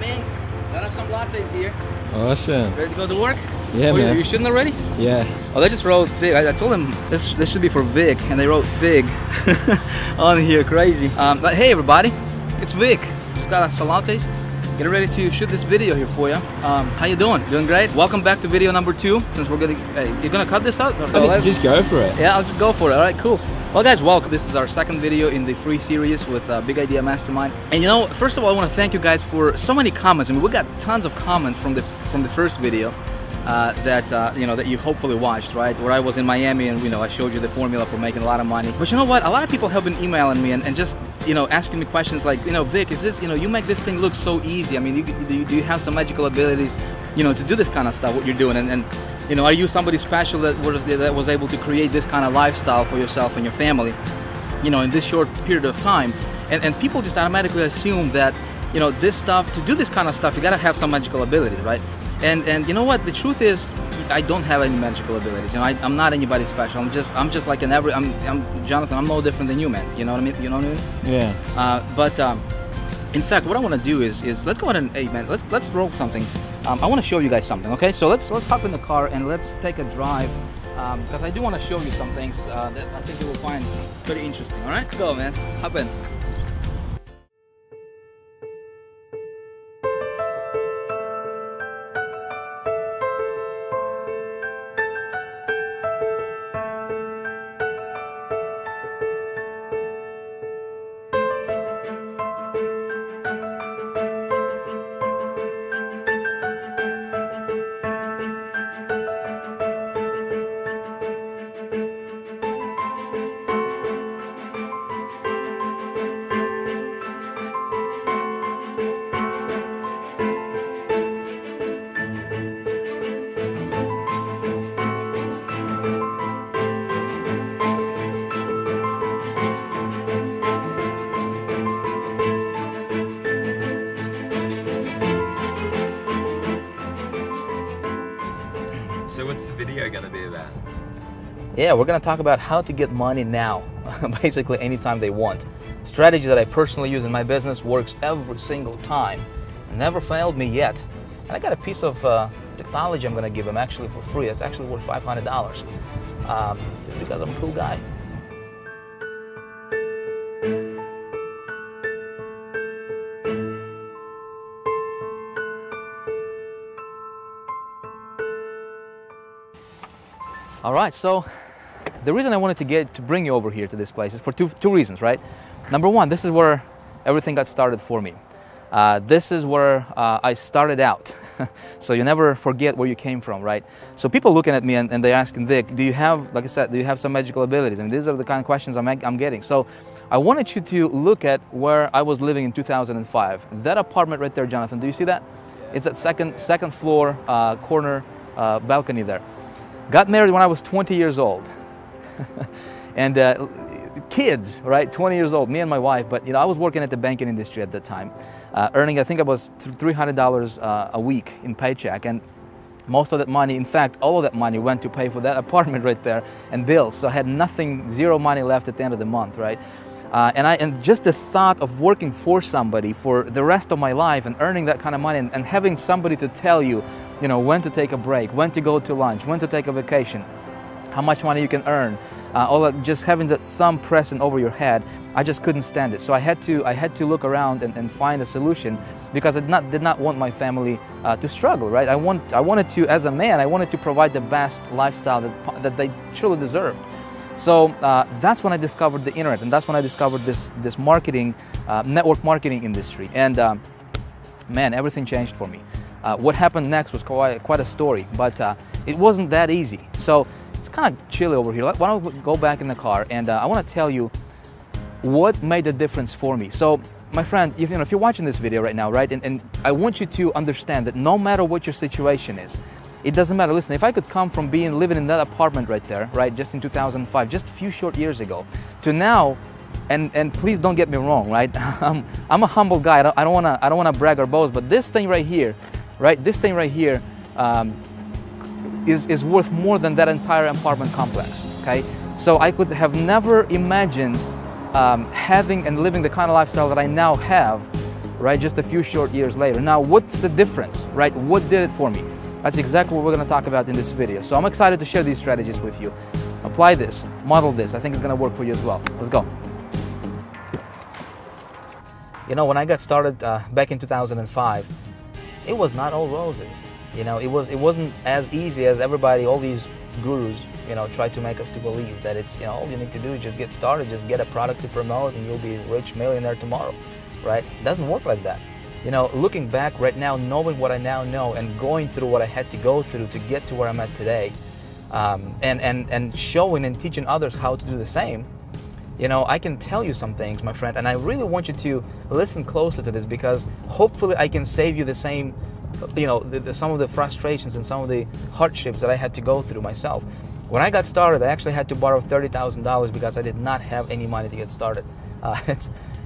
man. Got us some lattes here. Awesome. Ready to go to work? Yeah, man. You shooting already? Yeah. Oh, they just wrote Fig. I told them this should be for Vic, and they wrote Fig on here. Crazy. But hey, everybody, it's Vic. Just got us some lattes. Getting ready to shoot this video here for you. How you doing? Doing great? Welcome back to video number 2. Since we're getting, you're gonna cut this out? Just go for it. Yeah, I'll just go for it. All right, cool. Well, guys, welcome. This is our second video in the free series with Big Idea Mastermind. And you know, first of all, I want to thank you guys for so many comments. I mean, we got tons of comments from the first video that you know, that you hopefully watched, right? Where I was in Miami and, you know, I showed you the formula for making a lot of money. But you know what? A lot of people have been emailing me and just, you know, asking me questions like, you know, Vic, is this, you know, you make this thing look so easy. I mean, do you have some magical abilities, you know, to do this kind of stuff, what you're doing? And you know, are you somebody special that was able to create this kind of lifestyle for yourself and your family, you know, in this short period of time? And people just automatically assume that, you know, this stuff, to do this kind of stuff, you gotta have some magical abilities, right? And you know what? The truth is, I don't have any magical abilities. You know, I'm not anybody special. I'm just like I'm Jonathan. I'm no different than you, man. You know what I mean? You know what I mean? Yeah. But in fact, what I want to do is let's go ahead and, hey man, let's roll something. I want to show you guys something. Okay, so let's hop in the car and let's take a drive because I do want to show you some things that I think you will find pretty interesting. All right, let's go, man. Hop in. So what's the video going to be about? Yeah, we're going to talk about how to get money now, basically anytime they want. Strategy that I personally use in my business, works every single time. Never failed me yet. And I got a piece of technology I'm going to give him actually for free. It's actually worth $500 just because I'm a cool guy. All right, so the reason I wanted to bring you over here to this place is for two reasons, right? Number one, this is where everything got started for me. This is where I started out. So you never forget where you came from, right? So people looking at me and they're asking, Vic, do you have, like I said, do you have some magical abilities? I mean, these are the kind of questions I'm getting. So I wanted you to look at where I was living in 2005. That apartment right there, Jonathan, do you see that? Yeah. It's that second floor corner balcony there. Got married when I was 20 years old. And kids, right, 20 years old, me and my wife, but you know, I was working at the banking industry at that time, earning, I think it was $300 a week in paycheck, and most of that money, in fact, all of that money went to pay for that apartment right there and bills, so I had nothing, zero money left at the end of the month, right? And just the thought of working for somebody for the rest of my life and earning that kind of money and having somebody to tell you, you know, when to take a break, when to go to lunch, when to take a vacation, how much money you can earn, all that, just having that thumb pressing over your head, I just couldn't stand it. So I had to look around and find a solution because I did not want my family to struggle, right? I wanted to, as a man, I wanted to provide the best lifestyle that they truly deserved. So that's when I discovered the internet, and that's when I discovered this marketing, network marketing industry. And man, everything changed for me. What happened next was quite a story, but it wasn't that easy. So it's kind of chilly over here. Why don't we go back in the car, and I want to tell you what made the difference for me. So my friend, if you're watching this video right now, right, and I want you to understand that no matter what your situation is, it doesn't matter. Listen, if I could come from living in that apartment right there, right, just in 2005, just a few short years ago, to now, and please don't get me wrong, right? I'm a humble guy. I don't wanna brag or boast, but this thing right here, right? This thing right here is worth more than that entire apartment complex. Okay, so I could have never imagined having and living the kind of lifestyle that I now have right? Just a few short years later. Now, what's the difference, right? What did it for me? That's exactly what we're going to talk about in this video. So I'm excited to share these strategies with you. Apply this, model this. I think it's going to work for you as well. Let's go. You know, when I got started back in 2005, it was not all roses. You know, it wasn't as easy as everybody, all these gurus, you know, try to make us to believe that it's, you know, all you need to do is just get started, just get a product to promote and you'll be a rich millionaire tomorrow, right? It doesn't work like that. You know, looking back right now, knowing what I now know and going through what I had to go through to get to where I'm at today, and showing and teaching others how to do the same, you know, I can tell you some things, my friend, and I really want you to listen closely to this because hopefully I can save you the same, you know, some of the frustrations and some of the hardships that I had to go through myself. When I got started, I actually had to borrow $30,000 because I did not have any money to get started.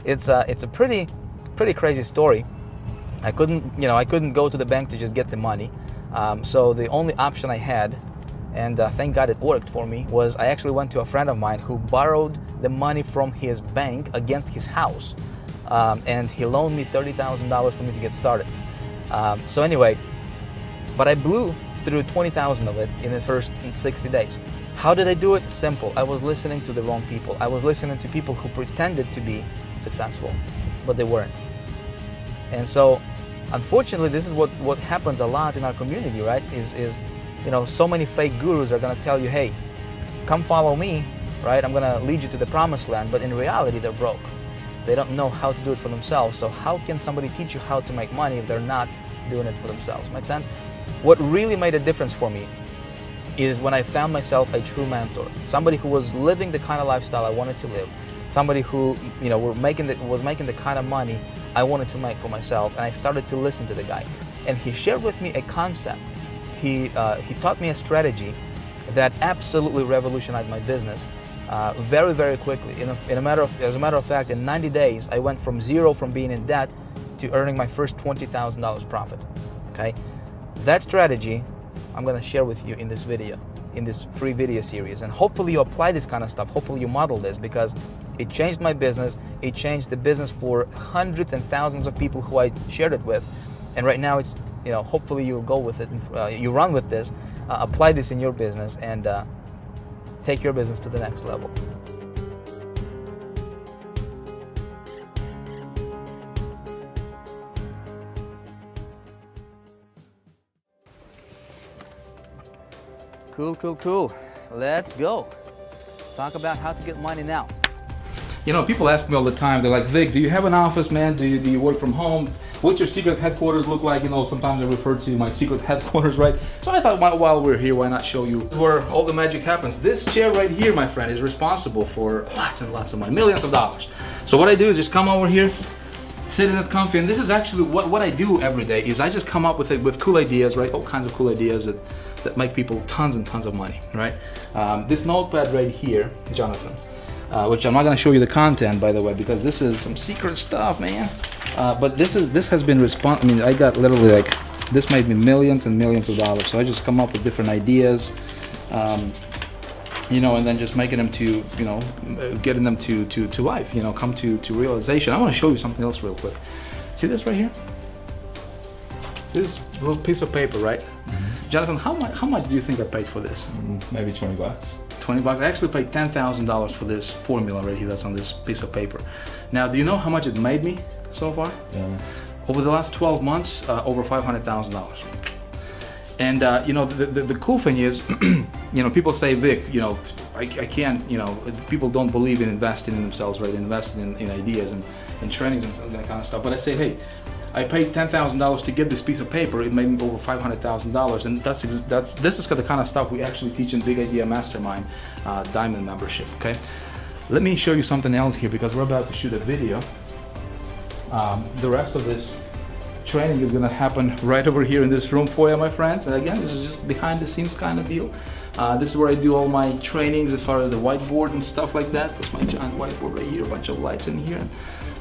It's a pretty crazy story. I couldn't go to the bank to just get the money. So the only option I had, and thank God it worked for me, was I actually went to a friend of mine who borrowed the money from his bank against his house, and he loaned me $30,000 for me to get started. So anyway, but I blew through 20,000 of it in the first 60 days. How did I do it? Simple. I was listening to the wrong people. I was listening to people who pretended to be successful, but they weren't. And so, unfortunately, this is what happens a lot in our community, right? Is you know, so many fake gurus are going to tell you, hey, come follow me, right? I'm going to lead you to the promised land. But in reality, they're broke. They don't know how to do it for themselves. So how can somebody teach you how to make money if they're not doing it for themselves? Make sense? What really made a difference for me is when I found myself a true mentor, somebody who was living the kind of lifestyle I wanted to live, somebody who, you know, was making the kind of money I wanted to make for myself, and I started to listen to the guy. And he shared with me a concept. He taught me a strategy that absolutely revolutionized my business very, very quickly. As a matter of fact, in 90 days, I went from zero, from being in debt, to earning my first $20,000 profit. Okay, that strategy I'm going to share with you in this video, in this free video series, and hopefully you apply this kind of stuff. Hopefully you model this, because it changed my business. It changed the business for hundreds and thousands of people who I shared it with, and right now it's, you know, hopefully you'll go with it, you run with this, apply this in your business, and take your business to the next level. Cool. Let's go. Talk about how to get money now. You know, people ask me all the time, they're like, Vic, do you have an office, man? Do you work from home? What's your secret headquarters look like? You know, sometimes I refer to my secret headquarters, right? So I thought, while we're here, why not show you where all the magic happens? This chair right here, my friend, is responsible for lots and lots of money, millions of dollars. So what I do is just come over here, sit in it comfy, and this is actually what I do every day, is I just come up with cool ideas, right? All kinds of cool ideas that make people tons and tons of money, right? This notepad right here, Jonathan, which I'm not going to show you the content, by the way, because this is some secret stuff, man. But this has been I mean, I got literally, like, this made me millions and millions of dollars. So I just come up with different ideas, you know, and then just making them to, you know, getting them to life, you know, come to realization. I want to show you something else real quick. See this right here? See this little piece of paper, right? Mm-hmm. Jonathan, how much do you think I paid for this? Maybe 20 bucks. 20 bucks. I actually paid $10,000 for this formula right here that's on this piece of paper. Now, do you know how much it made me so far? Yeah. Over the last 12 months, over $500,000. And you know, the cool thing is, you know, people say, Vic, you know, I can't, you know, people don't believe in investing in themselves, right? Investing in ideas and trainings and that kind of stuff. But I say, hey, I paid $10,000 to get this piece of paper. It made me over $500,000, and this is the kind of stuff we actually teach in Big Idea Mastermind Diamond membership. Okay, let me show you something else here, because we're about to shoot a video. The rest of this training is going to happen right over here in this room for you, my friends. And again, this is just behind the scenes kind of deal. This is where I do all my trainings as far as the whiteboard and stuff like that. That's my giant whiteboard right here, a bunch of lights in here, and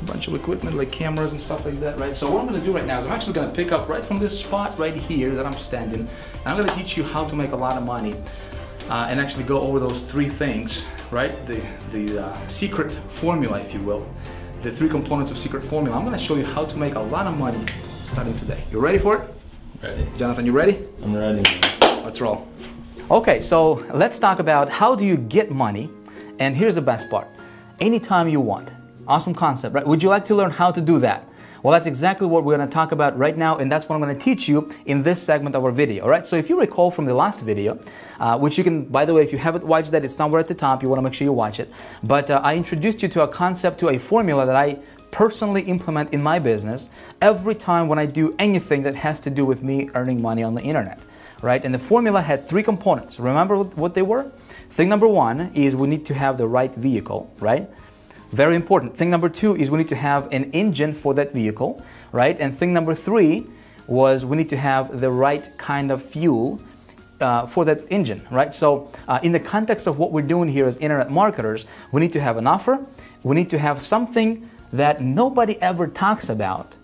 a bunch of equipment like cameras and stuff like that, right? So what I'm going to do right now is I'm actually going to pick up right from this spot right here that I'm standing, and I'm going to teach you how to make a lot of money and actually go over those three things, right? The secret formula, if you will, the 3 components of secret formula. I'm going to show you how to make a lot of money starting today. You ready for it? Ready. Jonathan, you ready? I'm ready. Let's roll. Okay, so let's talk about how do you get money, and here's the best part. Anytime you want. Awesome concept, right? Would you like to learn how to do that? Well, that's exactly what we're going to talk about right now, and that's what I'm going to teach you in this segment of our video, all right? So if you recall from the last video, which you can, by the way, if you haven't watched that, it's somewhere at the top. You want to make sure you watch it. But I introduced you to a concept, to a formula that I personally implement in my business every time when I do anything that has to do with me earning money on the internet, right? And the formula had 3 components. Remember what they were? Thing number 1 is we need to have the right vehicle, right? Very important. Thing number 2 is we need to have an engine for that vehicle, right? And thing number 3 was we need to have the right kind of fuel for that engine, right? So in the context of what we're doing here as internet marketers, we need to have an offer. We need to have something that nobody ever talks about,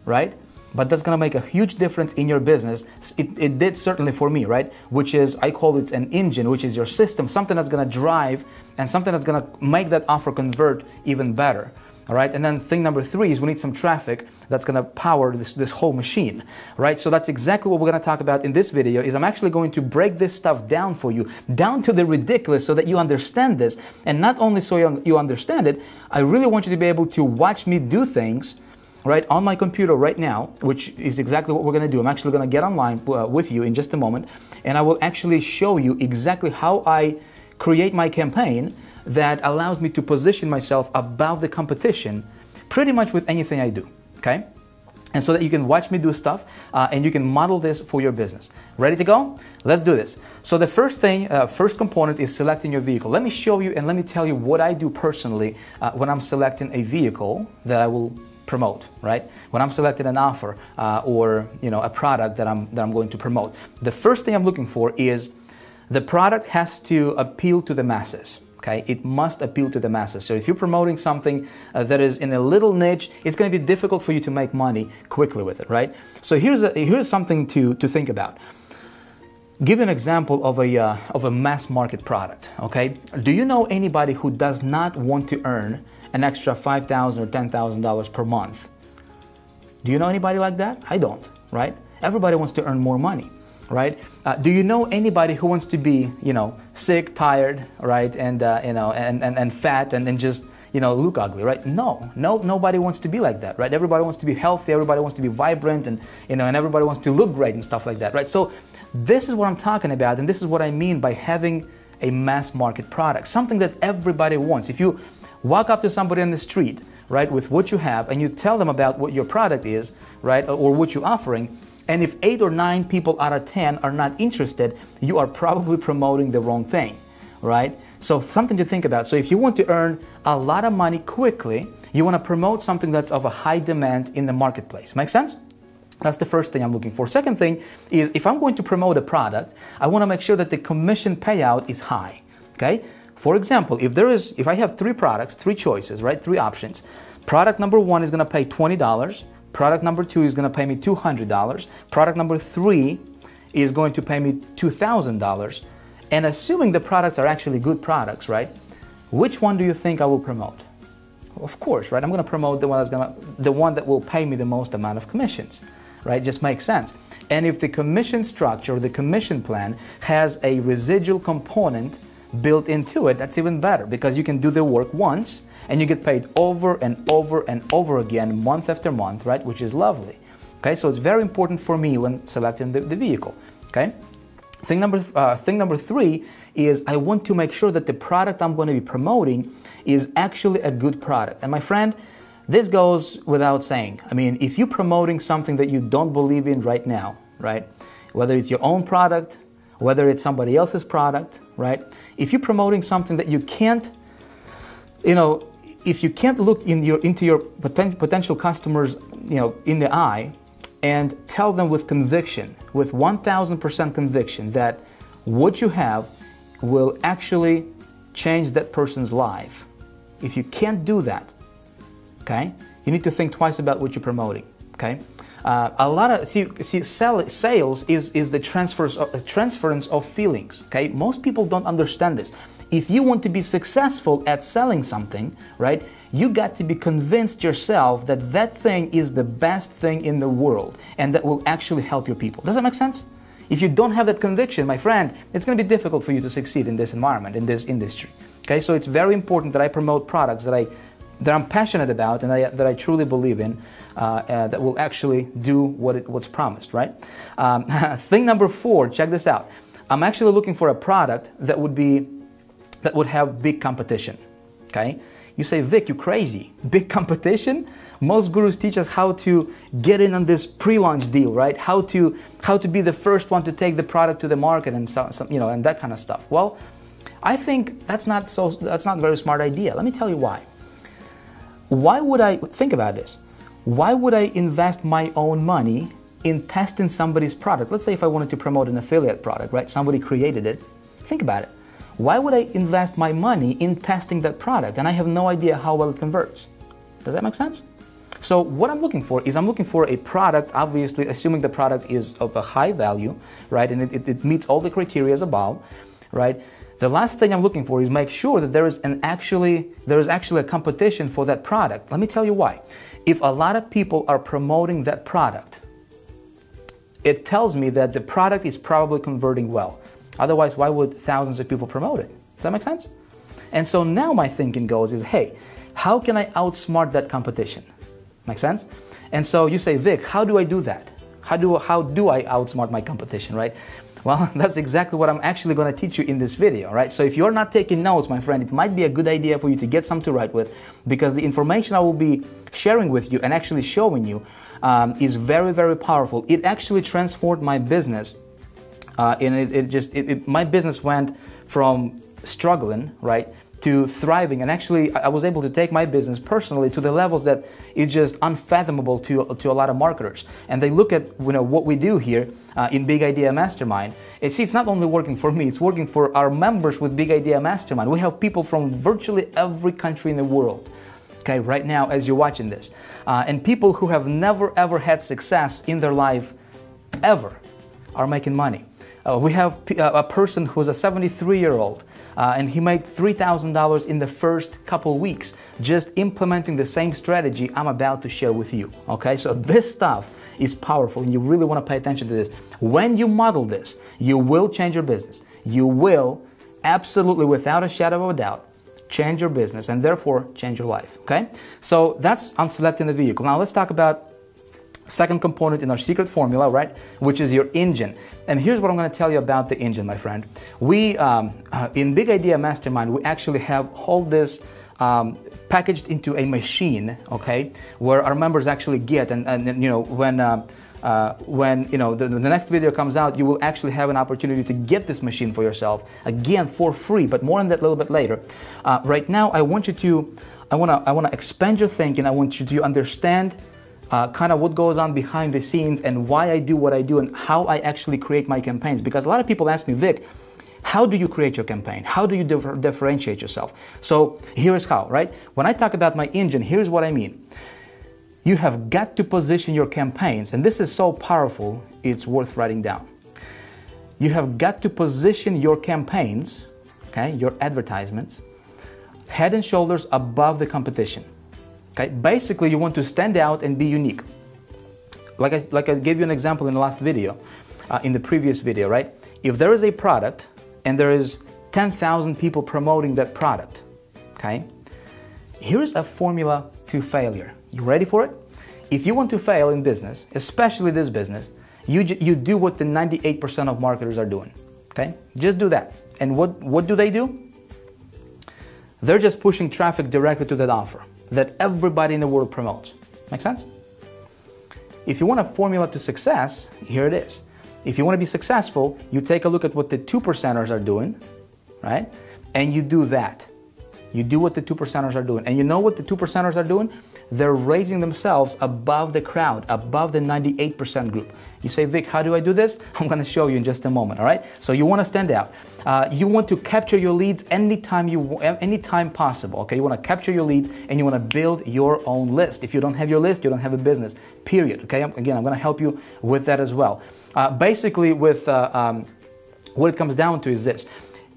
right? But that's going to make a huge difference in your business. It did certainly for me, right? Which is, I call it an engine, which is your system, something that's going to drive and something that's going to make that offer convert even better, all right? And then thing number 3 is we need some traffic that's going to power this whole machine, right? So that's exactly what we're going to talk about in this video. Is I'm actually going to break this stuff down for you, down to the ridiculous, so that you understand this. And not only so you understand it, I really want you to be able to watch me do things right on my computer right now, which is exactly what we're going to do. I'm actually going to get online with you in just a moment, and I will actually show you exactly how I create my campaign that allows me to position myself above the competition pretty much with anything I do, okay? And so that you can watch me do stuff and you can model this for your business. Ready to go? Let's do this. So the first thing, first component is selecting your vehicle. Let me show you and let me tell you what I do personally when I'm selecting a vehicle that I will promote, right? When I'm selecting an offer or a product that I'm going to promote, the first thing I'm looking for is the product has to appeal to the masses. Okay, it must appeal to the masses. So if you're promoting something that is in a little niche, it's going to be difficult for you to make money quickly with it, right? So here's something to think about. Give an example of a mass market product. Okay, do you know anybody who does not want to earn an extra $5,000 or $10,000 per month? Do you know anybody like that? I don't, right? Everybody wants to earn more money, right? Do you know anybody who wants to be, sick, tired, right, and fat and just, look ugly, right? Nobody wants to be like that, right? Everybody wants to be healthy, everybody wants to be vibrant, and everybody wants to look great and stuff like that, right? So this is what I'm talking about, and this is what I mean by having a mass market product, something that everybody wants. If you walk up to somebody on the street, right, with what you have, and you tell them about what your product is, right, or what you're offering, and if 8 or 9 people out of 10 are not interested, you are probably promoting the wrong thing, right? So something to think about. So if you want to earn a lot of money quickly, you want to promote something that's of a high demand in the marketplace. Make sense? That's the first thing I'm looking for. Second thing is, if I'm going to promote a product, I want to make sure that the commission payout is high, okay? For example, if I have 3 products, 3 choices, right, 3 options, product number 1 is going to pay $20, product number 2 is going to pay me $200, product number 3 is going to pay me $2,000, and assuming the products are actually good products, right, which one do you think I will promote? Of course, right, I'm going to promote the one that will pay me the most amount of commissions, right? Just makes sense. And if the commission structure, the commission plan has a residual component built into it, that's even better, because you can do the work once and you get paid over and over and over again, month after month, right? Which is lovely. Okay, so it's very important for me when selecting the vehicle. Okay, thing number 3 is I want to make sure that the product I'm going to be promoting is actually a good product. And my friend, this goes without saying. I mean, if you're promoting something that you don't believe in right now, right? Whether it's your own product, whether it's somebody else's product, right? If you're promoting something that you can't, if you can't look into your potential customers, in the eye and tell them with conviction, with 1,000% conviction that what you have will actually change that person's life. If you can't do that, okay, you need to think twice about what you're promoting, okay? Sales is the transference of feelings, okay? Most people don't understand this. if you want to be successful at selling something, right, you got to be convinced yourself that that thing is the best thing in the world and that will actually help your people. Does that make sense? If you don't have that conviction, my friend, it's going to be difficult for you to succeed in this environment, in this industry. Okay, so it's very important that I promote products that I'm passionate about and that I truly believe in, that will actually do what's promised, right? Thing number 4, check this out. I'm actually looking for a product that would have big competition. Okay, you say, Vic, you crazy? Big competition? Most gurus teach us how to get in on this pre-launch deal, right? How to be the first one to take the product to the market and and that kind of stuff. Well, I think that's not a very smart idea. Let me tell you why. Why would I think about this? Why would I invest my own money in testing somebody's product? Let's say if I wanted to promote an affiliate product, right? Somebody created it. Think about it. Why would I invest my money in testing that product and I have no idea how well it converts? Does that make sense? So what I'm looking for is I'm looking for a product, obviously assuming the product is of a high value, right? And it meets all the criteria above, right? The last thing I'm looking for is make sure that there is actually a competition for that product. Let me tell you why. If a lot of people are promoting that product, it tells me that the product is probably converting well. Otherwise, why would thousands of people promote it? Does that make sense? And so now my thinking goes is, hey, how can I outsmart that competition? Make sense? And so you say, Vic, how do I do that? How do I outsmart my competition, right? Well, that's exactly what I'm actually going to teach you in this video, right? So if you're not taking notes, my friend, it might be a good idea for you to get something to write with, because the information I will be sharing with you and actually showing you is very, very powerful. It actually transformed my business, and my business went from struggling, right, to thriving, and actually I was able to take my business personally to the levels that it's just unfathomable to a lot of marketers. And they look at what we do here in Big Idea Mastermind. It's not only working for me, it's working for our members with Big Idea Mastermind. We have people from virtually every country in the world, okay, right now as you're watching this, and people who have never ever had success in their life ever are making money. We have a person who's a 73-year-old, and he made $3,000 in the first couple weeks just implementing the same strategy I'm about to share with you. Okay, so this stuff is powerful and you really want to pay attention to this. When you model this, you will change your business. You will absolutely, without a shadow of a doubt, change your business and therefore change your life. Okay, so that's on selecting the vehicle. Now let's talk about second component in our secret formula, right, which is your engine. And here's what I'm going to tell you about the engine, my friend. We, in Big Idea Mastermind, we actually have all this packaged into a machine, okay, where our members actually get, and when the next video comes out, you will actually have an opportunity to get this machine for yourself, again, for free, but more on that a little bit later. Right now, I want to expand your thinking. I want you to understand kind of what goes on behind the scenes and why I do what I do and how I actually create my campaigns. Because a lot of people ask me, Vic, how do you create your campaign? How do you differentiate yourself? So here's how, right? When I talk about my engine, here's what I mean. You have got to position your campaigns, and this is so powerful, it's worth writing down. You have got to position your campaigns, okay, your advertisements, head and shoulders above the competition. Okay, basically you want to stand out and be unique. Like I gave you an example in the last video, in the previous video, right? If there is a product and there is 10,000 people promoting that product, okay? Here's a formula to failure. You ready for it? If you want to fail in business, especially this business, you do what the 98% of marketers are doing, okay? Just do that. And what do? They're just pushing traffic directly to that offer that everybody in the world promotes. Make sense? If you want a formula to success, here it is. If you want to be successful, you take a look at what the 2%ers are doing, right? And you do that. You do what the 2%ers are doing. And you know what the 2%ers are doing? They're raising themselves above the crowd, above the 98% group. You say, Vic, how do I do this? I'm going to show you in just a moment, all right? So you want to stand out. You want to capture your leads anytime possible, okay? You want to capture your leads and you want to build your own list. If you don't have your list, you don't have a business, period, okay? Again, I'm going to help you with that as well. Basically, with what it comes down to is this.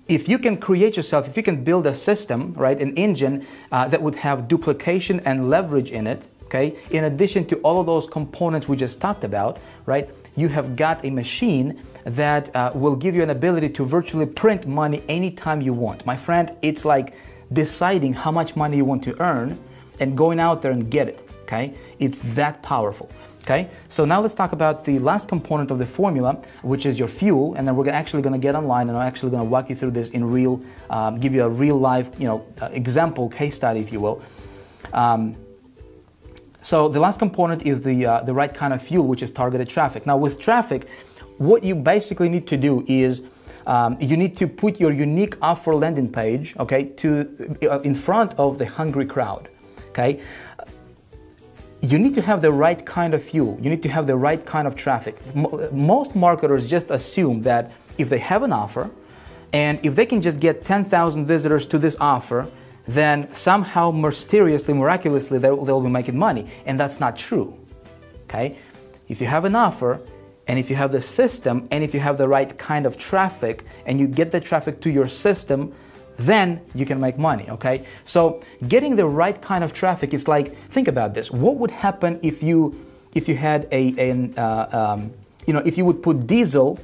if you can create yourself, if you can build a system, right, an engine that would have duplication and leverage in it, okay, in addition to all of those components we just talked about, right, you have got a machine that will give you an ability to virtually print money anytime you want. My friend, it's like deciding how much money you want to earn and going out there and get it, okay? It's that powerful, okay? So now let's talk about the last component of the formula, which is your fuel, and then we're actually gonna get online and I'm actually gonna walk you through this in real, give you a real life, example, case study, if you will. So the last component is the right kind of fuel, which is targeted traffic. Now with traffic, what you basically need to do is you need to put your unique offer landing page, okay, in front of the hungry crowd, okay? You need to have the right kind of fuel. You need to have the right kind of traffic. Most marketers just assume that if they have an offer and if they can just get 10,000 visitors to this offer, then somehow mysteriously, miraculously, they'll be making money. And that's not true, okay? If you have an offer, and if you have the system, and if you have the right kind of traffic, and you get the traffic to your system, then you can make money, okay? So getting the right kind of traffic is like, think about this. What would happen if you had if you would put diesel,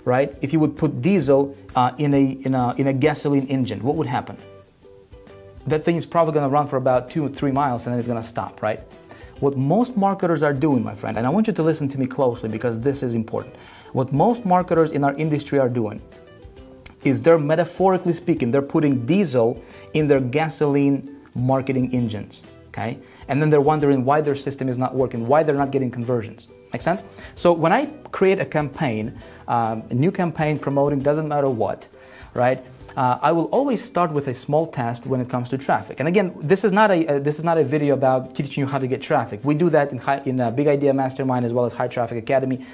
right? If you would put diesel in a gasoline engine, what would happen? That thing is probably going to run for about 2 or 3 miles and then it's going to stop, right? What most marketers are doing, my friend, and I want you to listen to me closely because this is important. What most marketers in our industry are doing is they're, metaphorically speaking, they're putting diesel in their gasoline marketing engines, okay? And then they're wondering why their system is not working, why they're not getting conversions. Make sense? So when I create a campaign, a new campaign promoting, doesn't matter what, right? I will always start with a small test when it comes to traffic. And again, this is not a video about teaching you how to get traffic. We do that in Big Idea Mastermind as well as High Traffic Academy.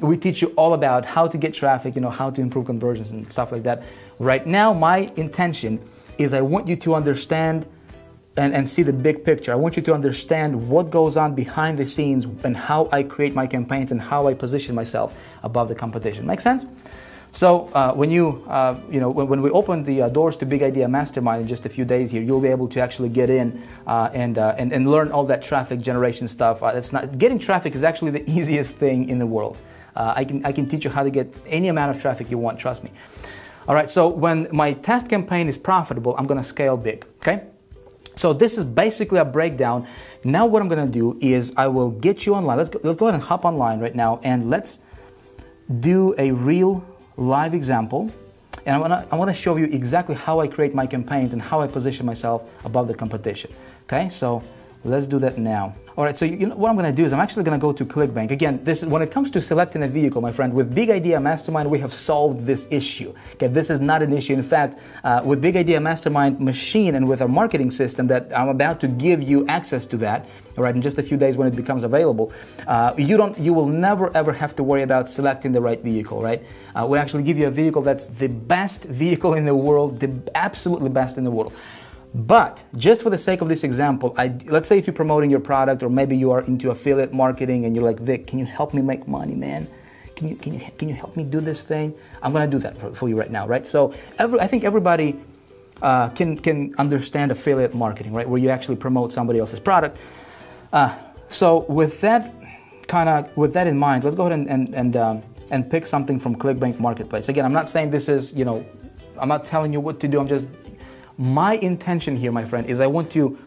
We teach you all about how to get traffic, how to improve conversions and stuff like that. Right now, my intention is I want you to understand and see the big picture. I want you to understand what goes on behind the scenes and how I create my campaigns and how I position myself above the competition. Make sense? So when when we open the doors to Big Idea Mastermind in just a few days here, you'll be able to actually get in and learn all that traffic generation stuff. Getting traffic is actually the easiest thing in the world. I can teach you how to get any amount of traffic you want, trust me. All right, so when my test campaign is profitable, I'm gonna scale big, okay? So this is basically a breakdown. Now what I'm gonna do is I will get you online. Let's go ahead and hop online right now and let's do a real live example, and I want to show you exactly how I create my campaigns and how I position myself above the competition. Okay, so let's do that now. All right, so what I'm going to do is I'm actually going to go to ClickBank. Again, this is when it comes to selecting a vehicle, my friend. With Big Idea Mastermind, we have solved this issue. Okay, this is not an issue. In fact, with Big Idea Mastermind machine and with our marketing system that I'm about to give you access to that, all right, in just a few days when it becomes available, you will never ever have to worry about selecting the right vehicle, right? We actually give you a vehicle that's the best vehicle in the world, the absolutely best in the world. But just for the sake of this example, let's say if you're promoting your product or maybe you are into affiliate marketing and you're like, Vic, can you help me make money, man? Can you help me do this thing? I'm gonna do that for you right now, right? So I think everybody can understand affiliate marketing, right? Where you actually promote somebody else's product. So with that in mind, let's go ahead and pick something from ClickBank Marketplace. Again, I'm not saying this is, I'm not telling you what to do. My intention here, my friend, is I want you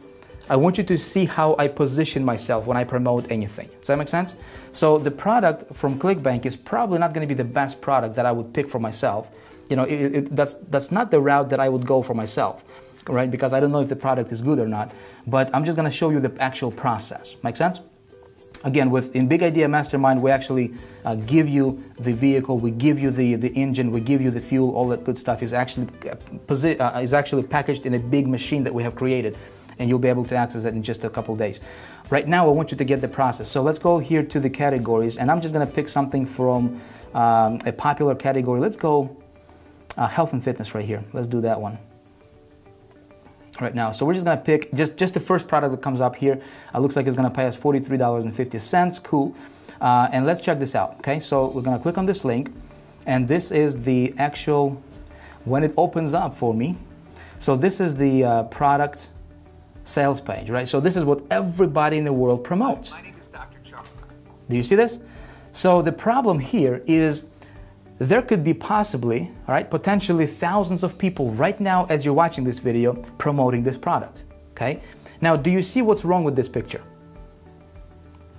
to see how I position myself when I promote anything. Does that make sense? So the product from ClickBank is probably not going to be the best product that I would pick for myself. That's not the route that I would go for myself, right? Because I don't know if the product is good or not. But I'm just going to show you the actual process. Make sense? Again, in Big Idea Mastermind, we actually give you the vehicle, we give you the engine, we give you the fuel, all that good stuff is actually packaged in a big machine that we have created, and you'll be able to access that in just a couple days. Right now, I want you to get the process. So let's go here to the categories, and I'm just going to pick something from a popular category. Let's go health and fitness right here. Let's do that one right now. So we're just going to pick just the first product that comes up here. Looks like it's going to pay us $43.50. Cool. And let's check this out. Okay, so we're going to click on this link, and this is the actual when it opens up for me, so this is the product sales page, right? So this is what everybody in the world promotes. My name is Dr. Charles. Do you see this? So the problem here is there could be possibly, all right, potentially thousands of people right now as you're watching this video promoting this product, okay? Now, do you see what's wrong with this picture?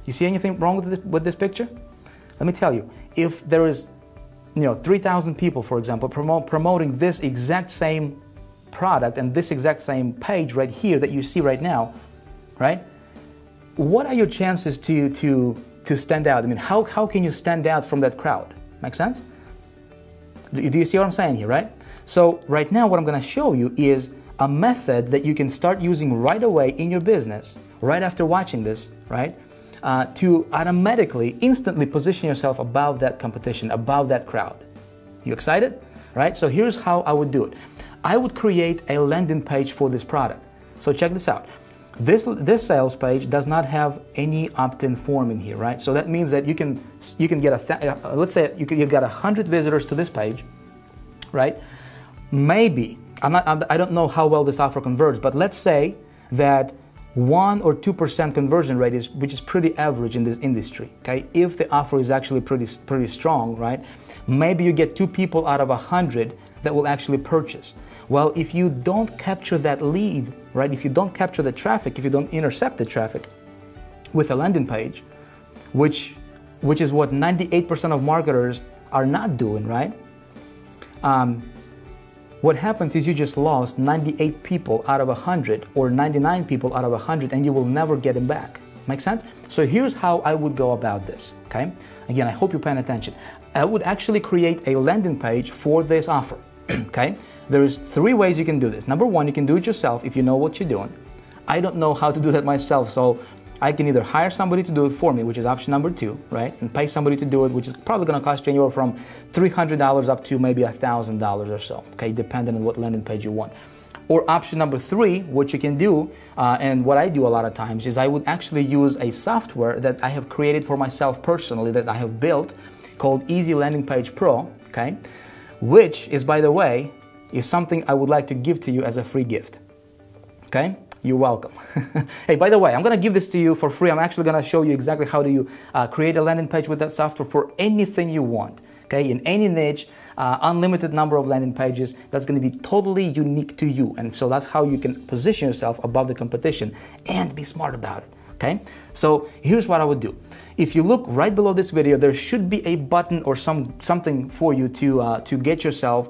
You see anything wrong with this picture? Let me tell you, if there is, 3,000 people, for example, promoting this exact same product and this exact same page right here that you see right now, right? What are your chances to stand out? I mean, how can you stand out from that crowd? Make sense? Do you see what I'm saying here, right? So right now what I'm going to show you is a method that you can start using right away in your business, right after watching this, right? To automatically, instantly position yourself above that competition, above that crowd. You excited? Right? So here's how I would do it. I would create a landing page for this product. So check this out. This sales page does not have any opt-in form in here, right? So that means that you can get let's say you've got 100 visitors to this page, right? Maybe I don't know how well this offer converts, but let's say that 1 or 2% conversion rate which is pretty average in this industry. Okay, if the offer is actually pretty strong, right? Maybe you get 2 people out of 100 that will actually purchase. Well, if you don't capture that lead, right? If you don't capture the traffic, if you don't intercept the traffic with a landing page, which is what 98% of marketers are not doing, right? What happens is you just lost 98 people out of 100 or 99 people out of 100 and you will never get them back. Make sense? So here's how I would go about this, okay? Again, I hope you're paying attention. I would actually create a landing page for this offer, okay? There's 3 ways you can do this. Number 1, you can do it yourself if you know what you're doing. I don't know how to do that myself, so I can either hire somebody to do it for me, which is option number 2, right? And pay somebody to do it, which is probably going to cost you anywhere from $300 up to maybe $1,000 or so, okay? Depending on what landing page you want. Or option number 3, what you can do, and what I do a lot of times, is I would actually use a software that I have created for myself personally, that I have built, called Easy Landing Page Pro, okay? Which is, by the way, is something I would like to give to you as a free gift, okay? You're welcome. Hey, by the way, I'm going to give this to you for free. I'm actually going to show you exactly how do you create a landing page with that software for anything you want, okay? In any niche, unlimited number of landing pages that's going to be totally unique to you. And so that's how you can position yourself above the competition and be smart about it, okay? So here's what I would do. If you look right below this video, there should be a button or something for you to get yourself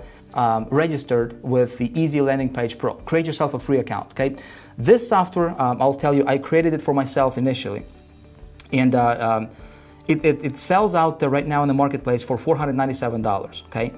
registered with the Easy Landing Page Pro. Create yourself a free account, okay? This software, I'll tell you, I created it for myself initially, and it sells out right now in the marketplace for $497, okay?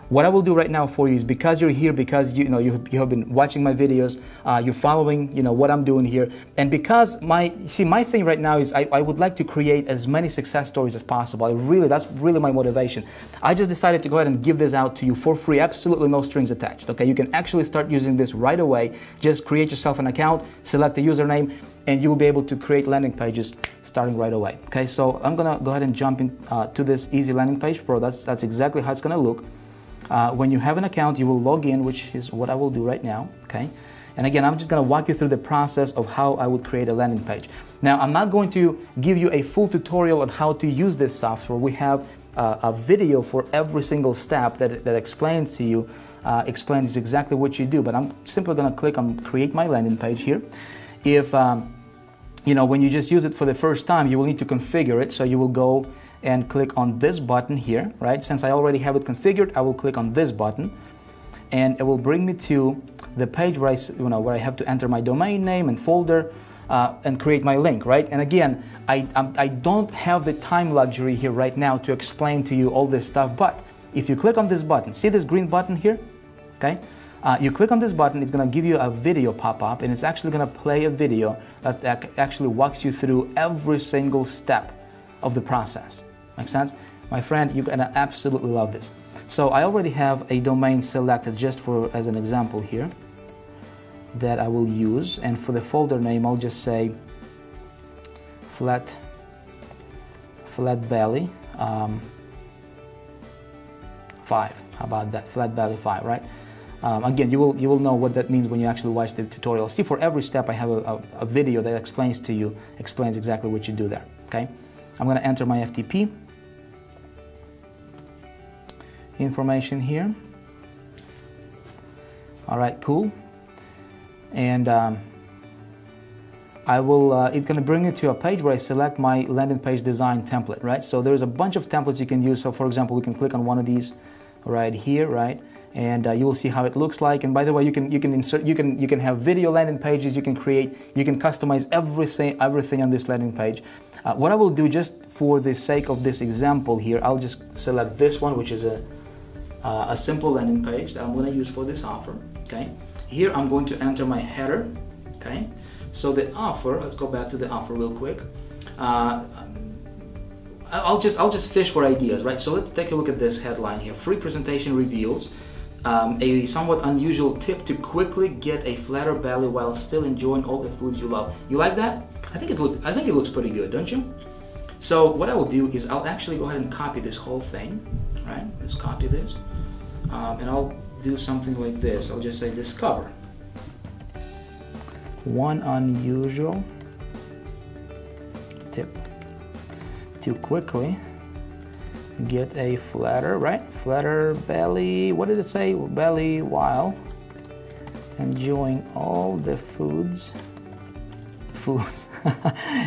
What I will do right now for you is, because you're here, because you have been watching my videos, you're following what I'm doing here, and because my thing right now is I would like to create as many success stories as possible. That's really my motivation. I just decided to go ahead and give this out to you for free, absolutely no strings attached, okay? You can actually start using this right away. Just create yourself an account, select a username, and you will be able to create landing pages starting right away, okay? So I'm gonna go ahead and jump into this Easy Landing Page Pro. That's exactly how it's gonna look. When you have an account, you will log in, which is what I will do right now, okay? And again, I'm just going to walk you through the process of how I would create a landing page. Now, I'm not going to give you a full tutorial on how to use this software. We have a video for every single step that explains to you, explains exactly what you do. But I'm simply going to click on Create My Landing Page here. If, when you just use it for the first time, you will need to configure it. So you will go and click on this button here, right? Since I already have it configured, I will click on this button, and it will bring me to the page where I have to enter my domain name and folder and create my link, right? And again, I don't have the time luxury here right now to explain to you all this stuff, but if you click on this button, see this green button here, okay? You click on this button, it's going to give you a video pop up, and it's actually going to play a video that actually walks you through every single step of the process. Make sense? My friend, you're gonna absolutely love this. So I already have a domain selected just as an example here that I will use, and for the folder name I'll just say flat belly 5. How about that? Flat belly 5, right? Again, you will know what that means when you actually watch the tutorial. See, for every step I have a video that explains exactly what you do there, okay? I'm going to enter my FTP information here. All right, cool. And it's going to bring you to a page where I select my landing page design template, right? So there's a bunch of templates you can use. So for example, we can click on one of these right here, right? And you will see how it looks like. And by the way, you can insert, you can have video landing pages. You can customize everything on this landing page. What I will do, just for the sake of this example here, I'll just select this one, which is a simple landing page that I'm going to use for this offer. Okay. Here I'm going to enter my header. Okay. So the offer. Let's go back to the offer real quick. I'll just fish for ideas, right? So let's take a look at this headline here. Free presentation reveals a somewhat unusual tip to quickly get a flatter belly while still enjoying all the foods you love. You like that? I think it looks pretty good, don't you? So what I will do is I'll actually go ahead and copy this whole thing, right? Let's copy this, and I'll do something like this. I'll just say discover one unusual tip to quickly get a flatter, right? Flatter belly, what did it say? Belly while enjoying all the foods.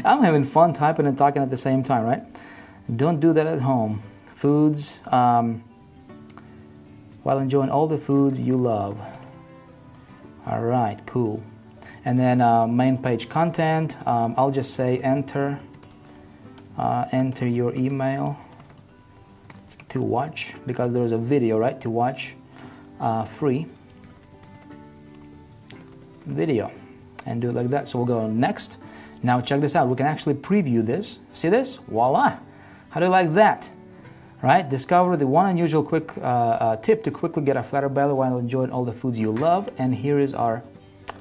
I'm having fun typing and talking at the same time, right? Don't do that at home. Foods, while enjoying all the foods you love. All right, cool. And then main page content, I'll just say enter your email to watch, because there's a video, right, to watch free video, and do it like that. So we'll go next. Now check this out. We can actually preview this. See this? Voila! How do you like that? Right? Discover the one unusual quick tip to quickly get a flatter belly while enjoying all the foods you love. And here is our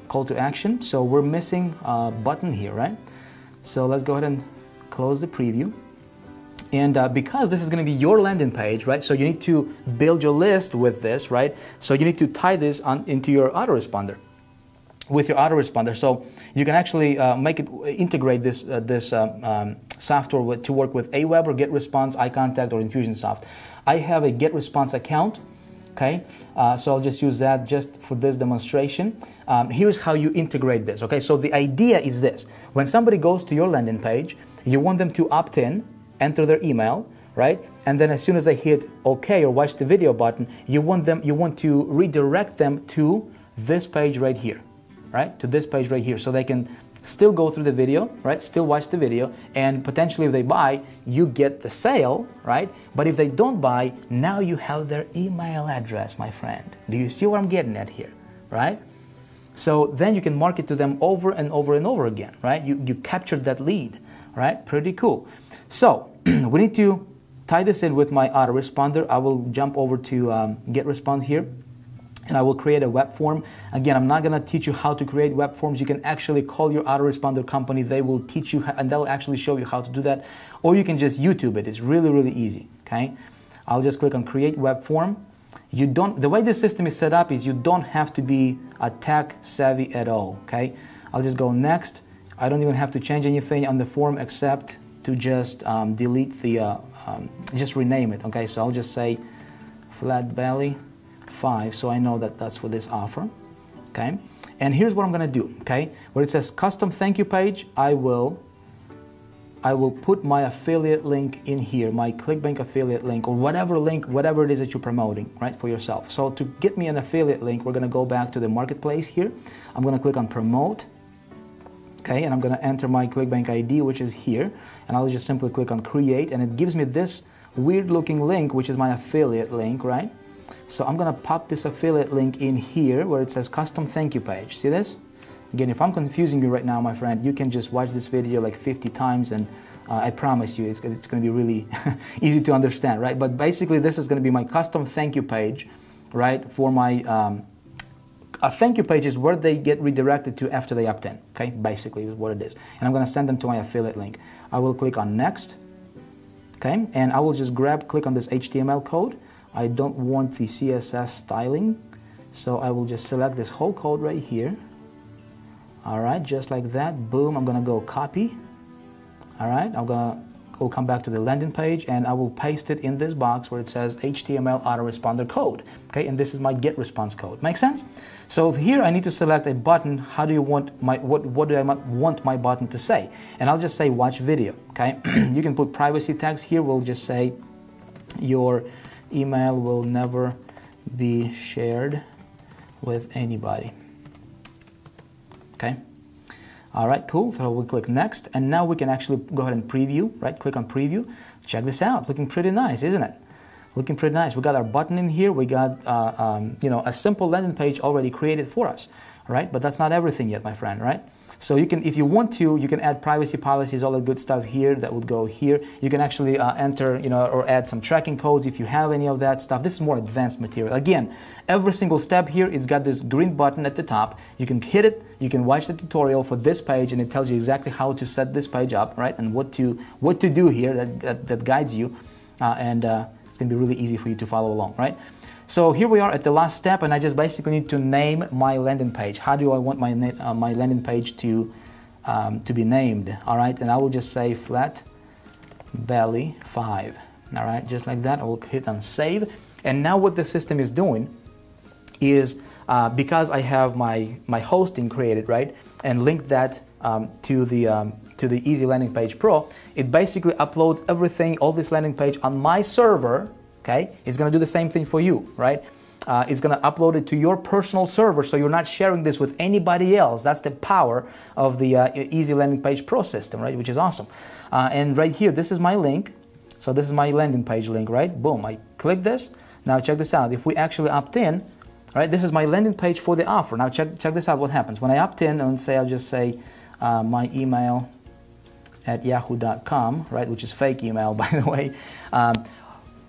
call to action. So we're missing a button here, right? So let's go ahead and close the preview. And because this is going to be your landing page, right? So you need to build your list with this, right? So you need to tie this into your autoresponder. With your autoresponder, so you can actually integrate this software to work with Aweber, GetResponse, iContact, or Infusionsoft. I have a GetResponse account. Okay, so I'll just use that just for this demonstration. Here's how you integrate this. Okay, so the idea is this: when somebody goes to your landing page, you want them to opt in, enter their email, right? And then as soon as they hit OK or watch the video button, you want to redirect them to this page right here. Right, to this page right here, so they can still go through the video, right, still watch the video, and potentially if they buy, you get the sale, right? But if they don't buy, now you have their email address, my friend. Do you see what I'm getting at here, right? So then you can market to them over and over and over again, right? You captured that lead, right? Pretty cool. So we need to tie this in with my autoresponder. I will jump over to GetResponse here, and I will create a web form. Again, I'm not going to teach you how to create web forms. You can actually call your autoresponder company. They will teach you, and they'll actually show you how to do that. Or you can just YouTube it. It's really, really easy, okay? I'll just click on Create Web Form. The way this system is set up is you don't have to be a tech savvy at all, okay? I'll just go Next. I don't even have to change anything on the form except to just delete the, just rename it, okay? So I'll just say Flat Belly 5, so I know that that's for this offer, okay? And here's what I'm gonna do, okay? Where it says custom thank you page, I will put my affiliate link in here, my ClickBank affiliate link, or whatever it is that you're promoting, right, for yourself. So to get me an affiliate link, we're gonna go back to the marketplace here. I'm gonna click on promote, okay? And I'm gonna enter my ClickBank ID, which is here, and I'll just simply click on create, and it gives me this weird looking link, which is my affiliate link, right? So I'm going to pop this affiliate link in here where it says custom thank you page. See this? Again, if I'm confusing you right now, my friend, you can just watch this video like 50 times and I promise you it's going to be really easy to understand, right? But basically this is going to be my custom thank you page, right? For my, a thank you page is where they get redirected to after they opt in, okay? Basically is what it is. And I'm going to send them to my affiliate link. I will click on next, okay? And I will just click on this HTML code. I don't want the CSS styling, So I will just select this whole code right here. All right, just like that. Boom, I'm gonna go copy. All right, we'll come back to the landing page and I will paste it in this box where it says HTML autoresponder code. Okay, and this is my get response code. Make sense? So here I need to select a button. How do you want my, what do I want my button to say? And I'll just say watch video. Okay, you can put privacy tags here. We'll just say your email will never be shared with anybody. Okay. All right, cool. So we'll click next, and now we can actually go ahead and preview, right? Click on preview. Check this out. Looking pretty nice, isn't it? Looking pretty nice. We got our button in here. We got, you know, a simple landing page already created for us, right? But that's not everything yet, my friend, right? So you can, if you want to, you can add privacy policies, all the good stuff here that would go here. You can actually enter, you know, or add some tracking codes if you have any of that stuff. This is more advanced material. Again, every single step here, it's got this green button at the top. You can hit it, you can watch the tutorial for this page, and it tells you exactly how to set this page up, right? And what to do here that guides you, and it's gonna be really easy for you to follow along, right? So here we are at the last step, and I just basically need to name my landing page. How do I want my my landing page to be named? All right, and I will just say flat belly 5. All right, just like that. I will hit on save, and now what the system is doing is because I have my hosting created, right, and linked that to the Easy Landing Page Pro, it basically uploads everything, all this landing page on my server. Okay, it's going to do the same thing for you, right? It's going to upload it to your personal server, so you're not sharing this with anybody else. That's the power of the Easy Landing Page Pro system, right? Which is awesome. And right here, this is my link. So this is my landing page link, right? Boom, I click this. Now check this out. If we actually opt in, right, this is my landing page for the offer. Now check this out. What happens when I opt in and say, I'll just say my email at yahoo.com, right? Which is fake email, by the way.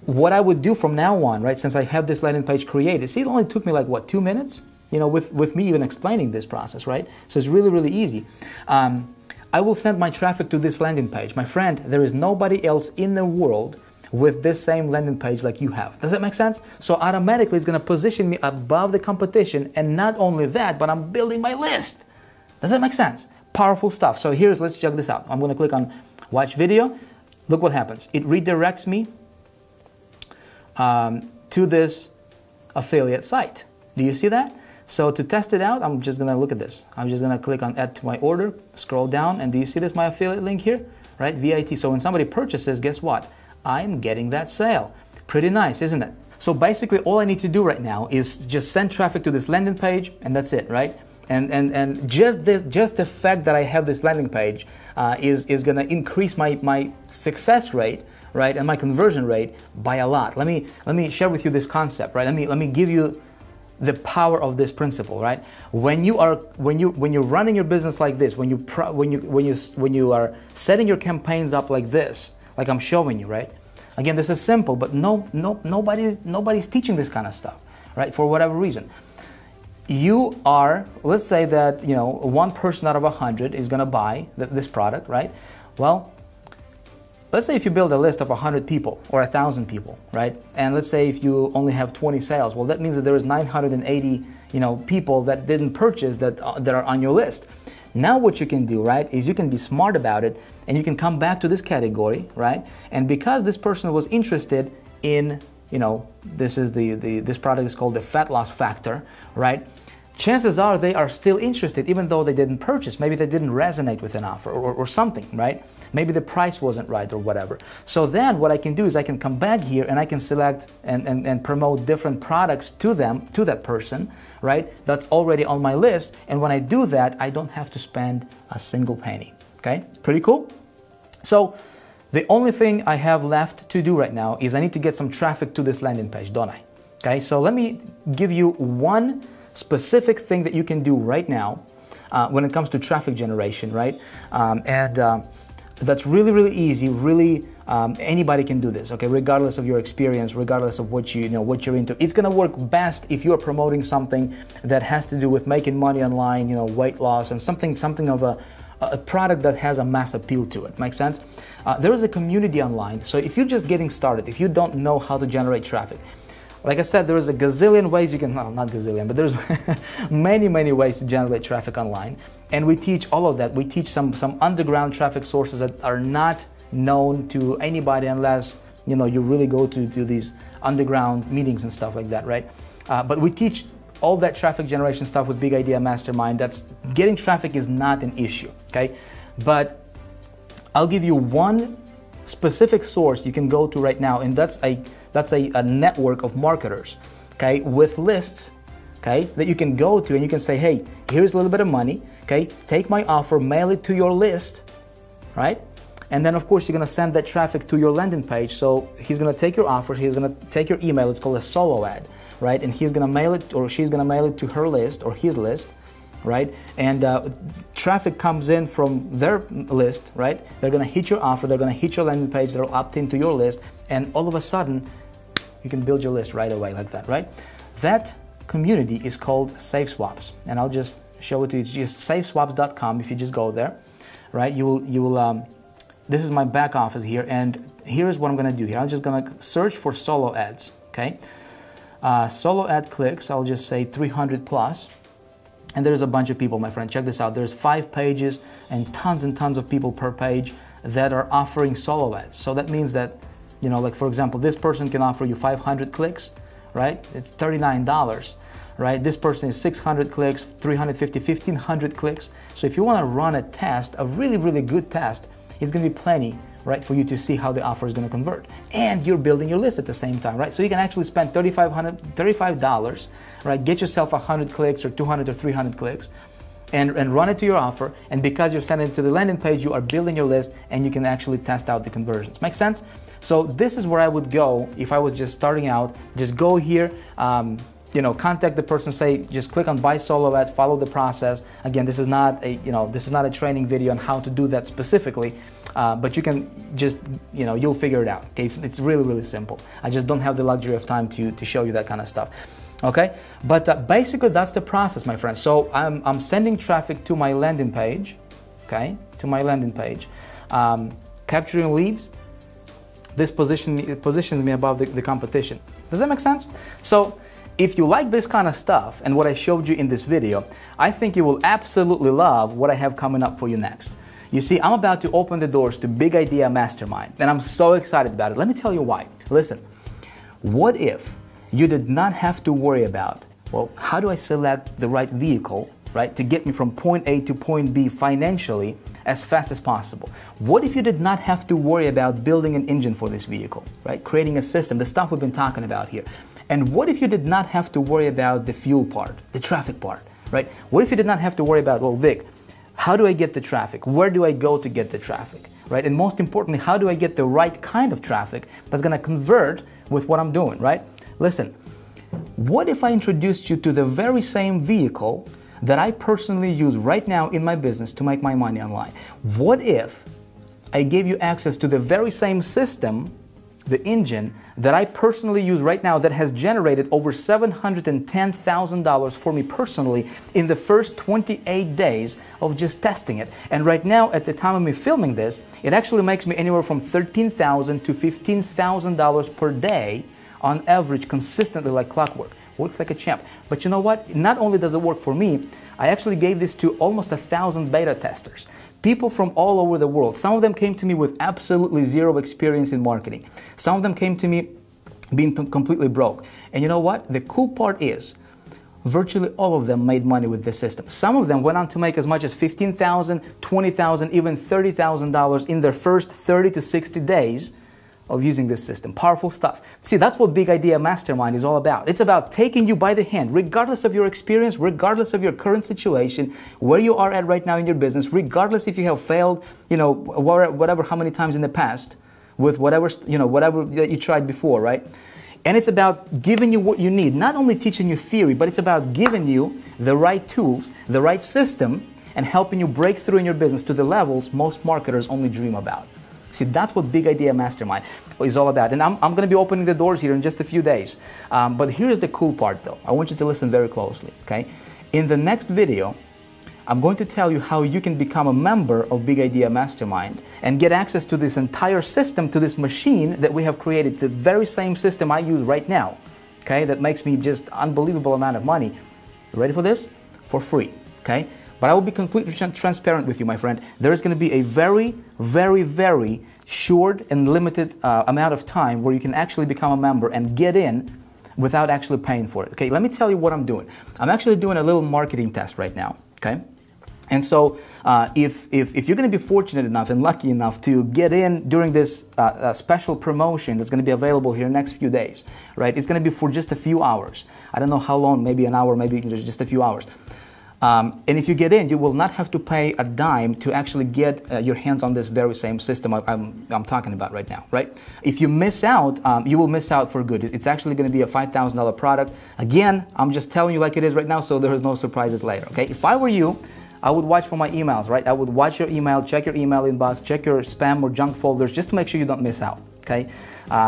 What I would do from now on, right, since I have this landing page created, see, it only took me like, what, 2 minutes? You know, with me even explaining this process, right? So it's really, really easy. I will send my traffic to this landing page. My friend, there is nobody else in the world with this same landing page like you have. Does that make sense? So automatically it's going to position me above the competition, and not only that, but I'm building my list. Does that make sense? Powerful stuff. So let's check this out. I'm going to click on watch video. Look what happens. It redirects me to this affiliate site. Do you see that? So to test it out, I'm just gonna look at this. I'm just gonna click on add to my order, scroll down, and do you see this, my affiliate link here? Right, VIT. So when somebody purchases, guess what? I'm getting that sale. Pretty nice, isn't it? So basically all I need to do right now is just send traffic to this landing page, and that's it, right? And just the fact that I have this landing page is gonna increase my success rate, right, and my conversion rate by a lot. Let me share with you this concept, right? Let me give you the power of this principle, right? When you're running your business like this, when you are setting your campaigns up like this, like I'm showing you, right? Again, this is simple, but nobody's teaching this kind of stuff, right? For whatever reason. You are, let's say that, you know, 1 person out of 100 is gonna buy this product, right? Well, let's say if you build a list of 100 people or 1,000 people, right? And let's say if you only have 20 sales, well, that means that there is 980, you know, people that didn't purchase that are on your list. Now what you can do, right, is you can be smart about it, and you can come back to this category, right? And because this person was interested in, you know, this product is called the fat loss factor, right? Chances are they are still interested even though they didn't purchase. Maybe they didn't resonate with an offer or something, right? Maybe the price wasn't right or whatever. So then what I can do is I can come back here and I can select and promote different products to them, to that person, right? That's already on my list. And when I do that, I don't have to spend a single penny, okay? Pretty cool? So the only thing I have left to do right now is I need to get some traffic to this landing page, don't I? Okay, so let me give you one specific thing that you can do right now when it comes to traffic generation, right? That's really, really easy. Really, anybody can do this, okay? Regardless of your experience, regardless of what what you're into. It's gonna work best if you are promoting something that has to do with making money online, you know, weight loss, and something of a product that has a mass appeal to it. Make sense? There is a community online, so if you're just getting started, if you don't know how to generate traffic, Like I said, there is a gazillion ways you can, well, not gazillion, but there's many, many ways to generate traffic online. And we teach all of that. We teach some underground traffic sources that are not known to anybody unless, you know, you really go to these underground meetings and stuff like that, right? But we teach all that traffic generation stuff with Big Idea Mastermind. That's getting traffic is not an issue, okay? But I'll give you one specific source you can go to right now, and that's a network of marketers, okay, with lists, okay, that you can go to and you can say, hey, here's a little bit of money, okay, take my offer, mail it to your list, right? And then of course you're gonna send that traffic to your landing page. So he's gonna take your offer, he's gonna take your email, it's called a solo ad, right? And he's gonna mail it, or she's gonna mail it to her list or his list, right? And traffic comes in from their list, right? They're gonna hit your offer, they're gonna hit your landing page, they'll opt into your list, and all of a sudden, you can build your list right away like that, right? That community is called SafeSwaps, and I'll just show it to you. It's just safeswaps.com. If you just go there, right? You will. This is my back office here, and here's what I'm gonna do here. I'm just gonna search for solo ads, okay? Solo ad clicks. I'll just say 300 plus. And there's a bunch of people, my friend. Check this out. There's 5 pages and tons of people per page that are offering solo ads. So that means that, you know, like for example, this person can offer you 500 clicks, right? It's $39, right? This person is 600 clicks, 350, 1500 clicks. So if you want to run a test, a really, really good test, it's going to be plenty, right, for you to see how the offer is going to convert. And you're building your list at the same time, right? So you can actually spend $35, right? Get yourself 100 clicks or 200 or 300 clicks and run it to your offer. And because you're sending it to the landing page, you are building your list and you can actually test out the conversions. Make sense? So this is where I would go if I was just starting out. Just go here, you know, contact the person, say, just click on buy solo ad, follow the process. Again, this is not a, you know, this is not a training video on how to do that specifically, but you can just, you know, you'll figure it out. Okay, it's really, really simple. I just don't have the luxury of time to show you that kind of stuff. Okay, but basically that's the process, my friends. So I'm sending traffic to my landing page, okay, to my landing page, capturing leads. This positions me above the competition. Does that make sense? So if you like this kind of stuff and what I showed you in this video, I think you will absolutely love what I have coming up for you next. You see, I'm about to open the doors to Big Idea Mastermind, and I'm so excited about it. Let me tell you why. Listen, what if you did not have to worry about, well, how do I select the right vehicle, right, to get me from point A to point B financially as fast as possible? What if you did not have to worry about building an engine for this vehicle, right, creating a system, the stuff we've been talking about here? And what if you did not have to worry about the fuel part, the traffic part, right? What if you did not have to worry about, well, Vic, how do I get the traffic? Where do I go to get the traffic, right? And most importantly, how do I get the right kind of traffic that's gonna convert with what I'm doing, right? Listen, what if I introduced you to the very same vehicle that I personally use right now in my business to make my money online? What if I gave you access to the very same system, the engine, that I personally use right now that has generated over $710,000 for me personally in the first 28 days of just testing it. And right now, at the time of me filming this, it actually makes me anywhere from $13,000 to $15,000 per day on average, consistently like clockwork. Works like a champ. But you know what? Not only does it work for me, I actually gave this to almost 1,000 beta testers. People from all over the world. Some of them came to me with absolutely zero experience in marketing. Some of them came to me being completely broke. And you know what? The cool part is, virtually all of them made money with this system. Some of them went on to make as much as $15,000, $20,000, even $30,000 in their first 30 to 60 days of using this system. Powerful stuff. See, that's what Big Idea Mastermind is all about. It's about taking you by the hand, regardless of your experience, regardless of your current situation, where you are at right now in your business, regardless if you have failed, you know, whatever, how many times in the past, with whatever, you know, whatever that you tried before, right? And it's about giving you what you need, not only teaching you theory, but it's about giving you the right tools, the right system, and helping you break through in your business to the levels most marketers only dream about. See, that's what Big Idea Mastermind is all about. And I'm going to be opening the doors here in just a few days. But here's the cool part, though. I want you to listen very closely, okay? In the next video, I'm going to tell you how you can become a member of Big Idea Mastermind and get access to this entire system, to this machine that we have created, the very same system I use right now, okay, that makes me just unbelievable amount of money. You ready for this? For free, okay? But I will be completely transparent with you, my friend. There is going to be a very, very, very short and limited amount of time where you can actually become a member and get in without actually paying for it. Okay, let me tell you what I'm doing. I'm actually doing a little marketing test right now, okay? And so if you're going to be fortunate enough and lucky enough to get in during this special promotion that's going to be available here next few days, right? It's going to be for just a few hours. I don't know how long, maybe an hour, maybe just a few hours. And if you get in, you will not have to pay a dime to actually get your hands on this very same system I'm talking about right now, right? If you miss out, you will miss out for good. It's actually going to be a $5,000 product. Again, I'm just telling you like it is right now, so there is no surprises later, okay? If I were you, I would watch for my emails, right? I would watch your email, check your email inbox, check your spam or junk folders just to make sure you don't miss out, okay?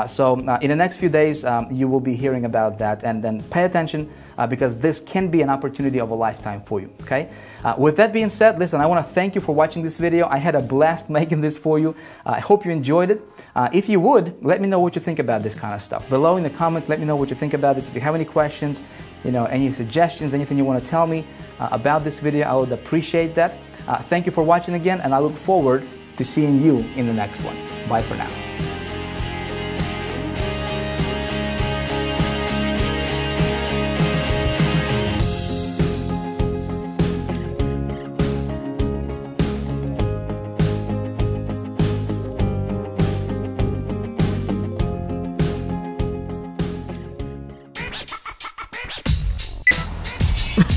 So in the next few days, you will be hearing about that, and then pay attention because this can be an opportunity of a lifetime for you, okay? With that being said, listen, I want to thank you for watching this video. I had a blast making this for you. I hope you enjoyed it. If you would, let me know what you think about this kind of stuff. Below in the comments, let me know what you think about this. If you have any questions, you know, any suggestions, anything you want to tell me about this video, I would appreciate that. Thank you for watching again, and I look forward to seeing you in the next one. Bye for now.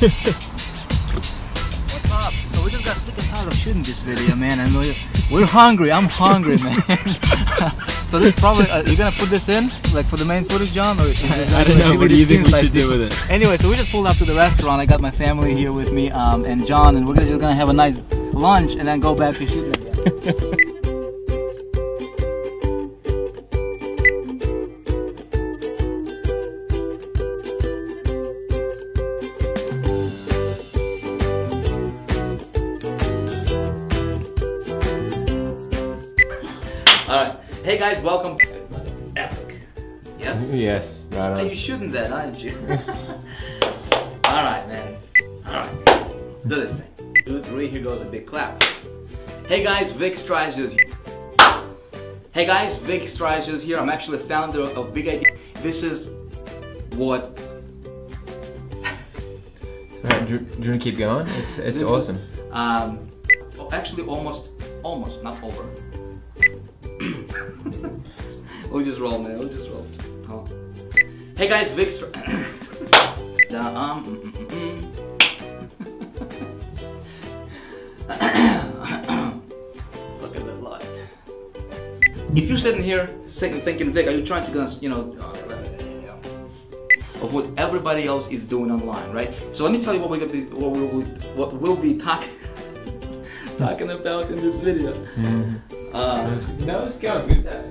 What's up? So we just got sick and tired of shooting this video, man, and we're hungry. I'm hungry, man. So this probably you're gonna put this in like for the main footage, John, or I don't know. What do you think we should do with it? Anyway, so we just pulled up to the restaurant. I got my family here with me, and John, and we're just gonna have a nice lunch and then go back to shooting again. Alright, hey guys, welcome to Epic. Yes? Yes, right on. You shouldn't that, aren't you? Alright, man. Alright, let's do this thing. 2, 3, here goes a big clap. Hey guys, Vic Stryzio's here. Hey guys, Vic Stryzio's here. I'm actually the founder of Big Idea. This is what... Alright, do you want to keep going? It's awesome. Actually, almost, not over. We'll just roll, man. We'll just roll. Oh. Hey guys, Vic Look at that light. If you're sitting here thinking, Vic, are you trying to, you know, of what everybody else is doing online, right? So let me tell you what we'll be talking about in this video. No scope with that.